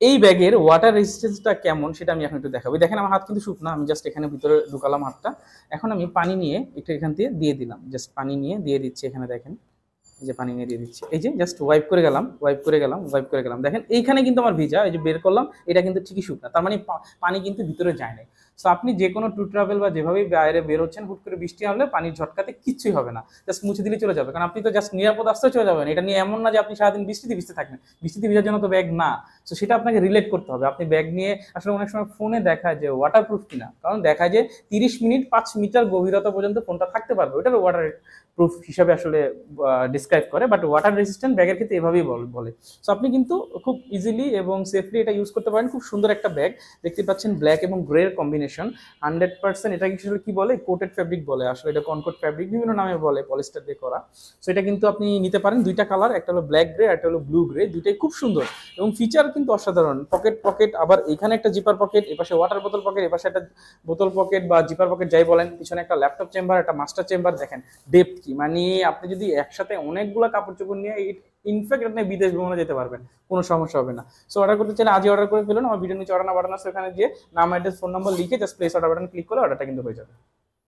এই ব্যাগের ওয়াটার রেজিস্ট্যান্সটা কেমন সেটা আমি এখন একটু দেখাবো। দেখেন আমার হাত কিন্তু শুকনা, আমি জাস্ট এখানে ভিতরে ঢুকালাম হাতটা। এখন আমি পানি নিয়ে একটু এখান থেকে দিয়ে দিলাম, জাস্ট পানি নিয়ে দিয়ে দিচ্ছি এখানে দেখেন, এই যে পানি নিয়ে দিয়ে দিচ্ছি, এই যে জাস্ট ওয়াইপ করে গেলাম, ওয়াইপ করে গেলাম, ওয়াইপ করে গেলাম, দেখেন এইখানে কিন্তু আমার ভিজা, এই যে বের করলাম এটা কিন্তু ঠিকই শুকনা, তার মানে পানি কিন্তু ভিতরে যায় নাই। সো আপনি যে কোনো ট্যুর ট্রাভেল বা যেভাবেই বাইরে বের হচ্ছেন, হুট করে বৃষ্টি আসলে পানির ঝটকাতে কিচ্ছুই হবে না, জাস্ট মুছে দিলে চলে যাবে, কারণ আপনি তো জাস্ট নিরাপদ আসতে চলে যাবেন। এটা নিয়ে এমন না যে আপনি সারাদিন বৃষ্টিতে ভিজতে থাকবেন, বৃষ্টিতে ভিজার জন্য তো ব্যাগ না। তো সেটা আপনাকে রিলেট করতে হবে। আপনি ব্যাগ নিয়ে আসলে অনেক সময় ফোনে দেখায় যে ওয়াটারপ্রুফ কিনা, কারণ দেখায় যে 30 মিনিট 5 মিটার গভীরতা পর্যন্ত ফোনটা থাকতে পারবে, ওটার ওয়াটার প্রুফ হিসাবে আসলে ডিসক্রাইব করে, বাট ওয়াটার রেজিস্ট্যান্ট ব্যাগের ক্ষেত্রে এভাবেই বলে। সো আপনি কিন্তু খুব ইজিলি এবং সেফলি এটা ইউজ করতে পারেন। খুব সুন্দর একটা ব্যাগ, দেখতে পাচ্ছেন ব্ল্যাক এবং গ্রে এর কম্বিনেশন, 100%। এটা আসলে কি বলে, কোটেড ফ্যাব্রিক বলে, আসলে এটা কনকোট ফ্যাব্রিক বিভিন্ন নামে বলে, পলিস্টার দিয়ে করা। সো এটা কিন্তু আপনি নিতে পারেন দুইটা কালার, একটা হলো ব্ল্যাক গ্রে, একটা হলো ব্লু গ্রে, দুইটাই খুব সুন্দর এবং ফিচার কিন্তু অসাধারণ। পকেট পকেট, আবার এখানে একটা জিপার পকেট, এপাশে ওয়াটার বোতল পকেট, এপাশে একটা বোতল পকেট বা জিপার পকেট যাই বলেন, পিছনে একটা ল্যাপটপ চেম্বার, একটা মাস্টার চেম্বার, দেখেন ডেপথ কি, মানে আপনি যদি একসাথে অনেকগুলো কাপড় চোপড় নিয়ে, ইনফ্যাক্ট আপনি বিদেশ ভ্রমণে যেতে পারবেন, কোনো সমস্যা হবে না। সো অর্ডার করতে চাইলে আজই অর্ডার করে ফেলুন, আমার ভিডিও নিচে অর্ডার বাটন আছে, ওখানে গিয়ে নাম অ্যাড্রেস ফোন নাম্বার লিখে just place order button click করে অর্ডারটা কিন্তু হয়ে যাবে।